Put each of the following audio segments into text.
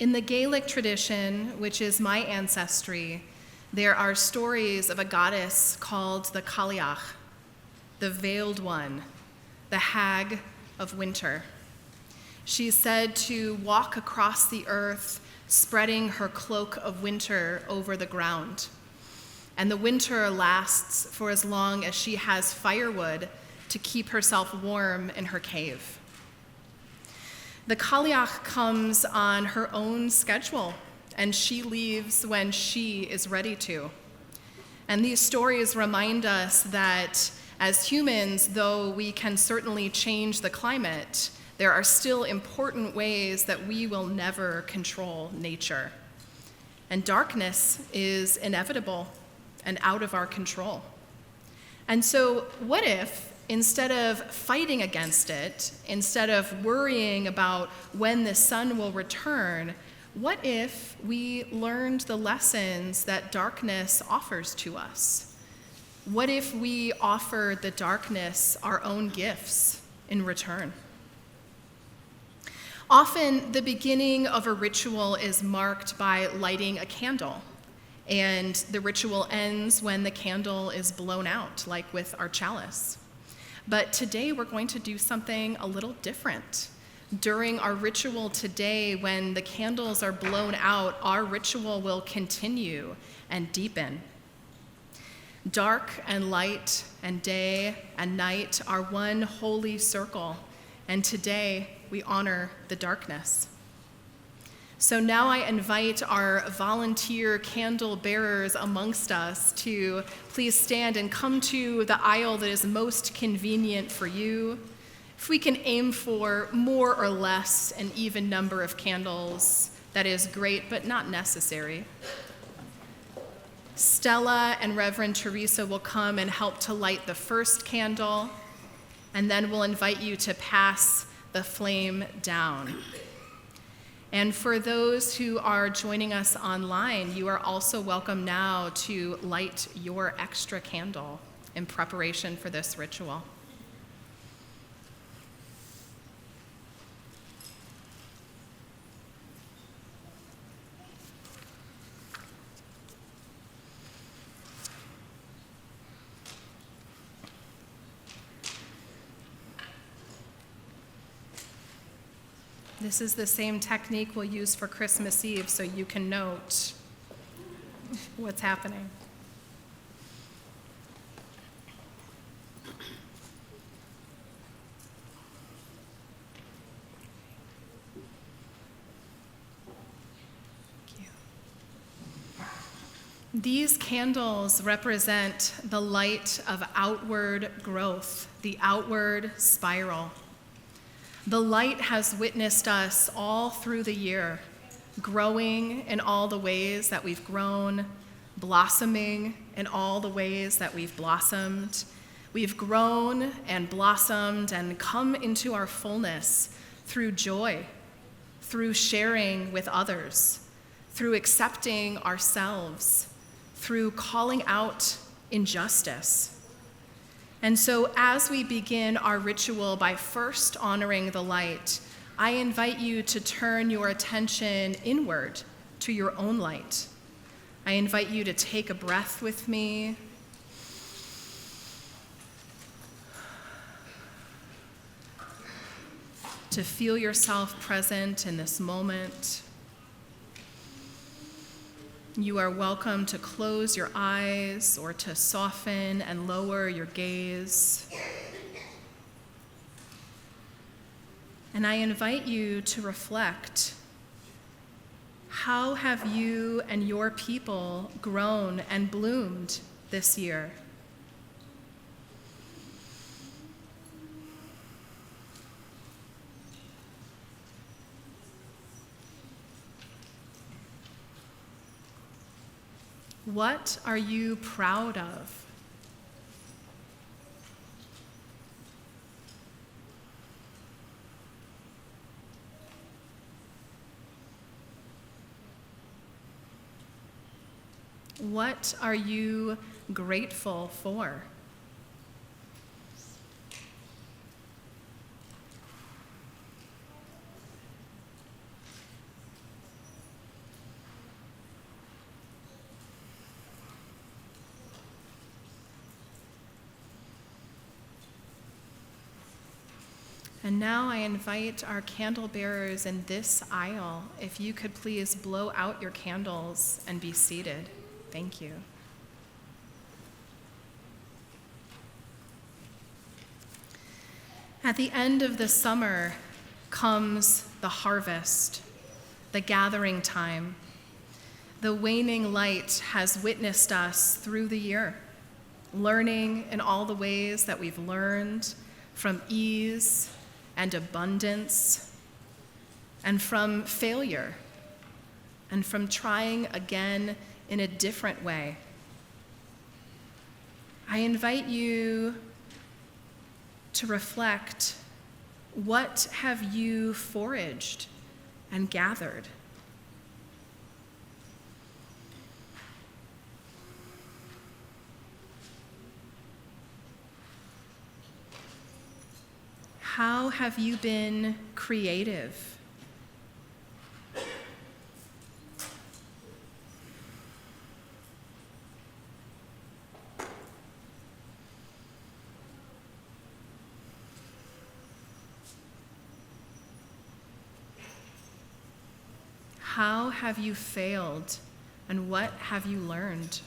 In the Gaelic tradition, which is my ancestry, there are stories of a goddess called the Cailleach, the veiled one, the hag of winter. She's said to walk across the earth, spreading her cloak of winter over the ground. And the winter lasts for as long as she has firewood to keep herself warm in her cave. The Cailleach comes on her own schedule, and she leaves when she is ready to. And these stories remind us that as humans, though we can certainly change the climate, there are still important ways that we will never control nature. And darkness is inevitable and out of our control. And so what if, instead of fighting against it, instead of worrying about when the sun will return, what if we learned the lessons that darkness offers to us? What if we offered the darkness our own gifts in return? Often, the beginning of a ritual is marked by lighting a candle, and the ritual ends when the candle is blown out, like with our chalice. But today, we're going to do something a little different. During our ritual today, when the candles are blown out, our ritual will continue and deepen. Dark and light and day and night are one holy circle, and today we honor the darkness. So now I invite our volunteer candle bearers amongst us to please stand and come to the aisle that is most convenient for you. If we can aim for more or less an even number of candles, that is great, but not necessary. Stella and Reverend Teresa will come and help to light the first candle, and then we'll invite you to pass the flame down. And for those who are joining us online, you are also welcome now to light your extra candle in preparation for this ritual. This is the same technique we'll use for Christmas Eve, so you can note what's happening. Thank you. These candles represent the light of outward growth, the outward spiral. The light has witnessed us all through the year, growing in all the ways that we've grown, blossoming in all the ways that we've blossomed. We've grown and blossomed and come into our fullness through joy, through sharing with others, through accepting ourselves, through calling out injustice. And so as we begin our ritual by first honoring the light, I invite you to turn your attention inward to your own light. I invite you to take a breath with me. To feel yourself present in this moment. You are welcome to close your eyes or to soften and lower your gaze. And I invite you to reflect. How have you and your people grown and bloomed this year? What are you proud of? What are you grateful for? And now I invite our candle bearers in this aisle, if you could please blow out your candles and be seated. Thank you. At the end of the summer comes the harvest, the gathering time. The waning light has witnessed us through the year, learning in all the ways that we've learned from ease and abundance, and from failure, and from trying again in a different way. I invite you to reflect, what have you foraged and gathered? How have you been creative? How have you failed, and what have you learned?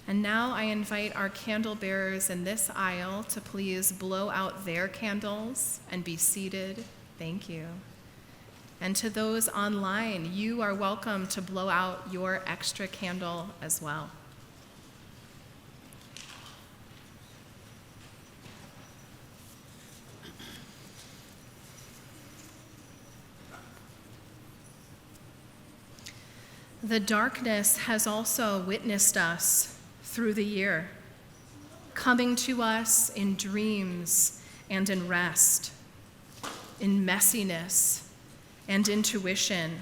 And now I invite our candle bearers in this aisle to please blow out their candles and be seated. Thank you. And to those online, you are welcome to blow out your extra candle as well. The darkness has also witnessed us through the year, coming to us in dreams and in rest, in messiness and intuition,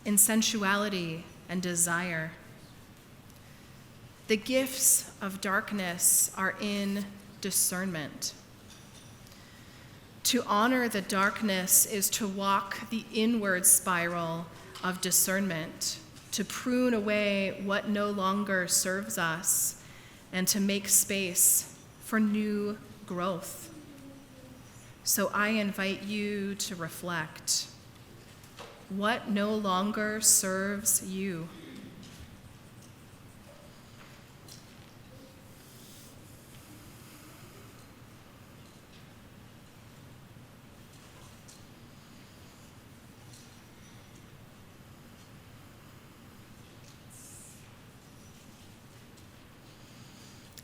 in sensuality and desire. The gifts of darkness are in discernment. To honor the darkness is to walk the inward spiral of discernment, to prune away what no longer serves us, and to make space for new growth. So I invite you to reflect. What no longer serves you?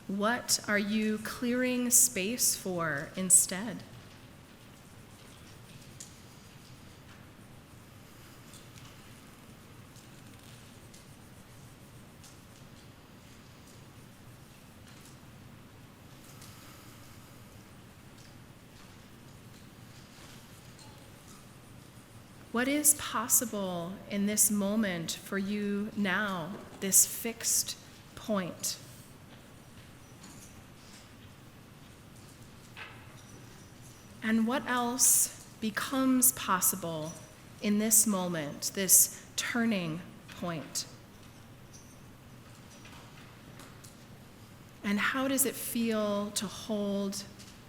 What are you clearing space for instead? What is possible in this moment for you now, this fixed point? And what else becomes possible in this moment, this turning point? And how does it feel to hold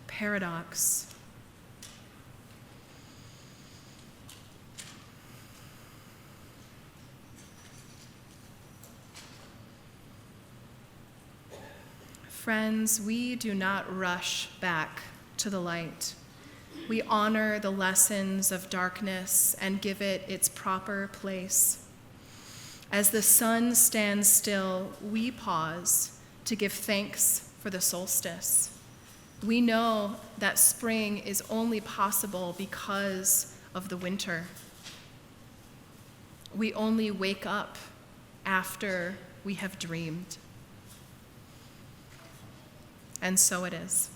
paradox? Friends, we do not rush back to the light. We honor the lessons of darkness and give it its proper place. As the sun stands still, we pause to give thanks for the solstice. We know that spring is only possible because of the winter. We only wake up after we have dreamed. And so it is.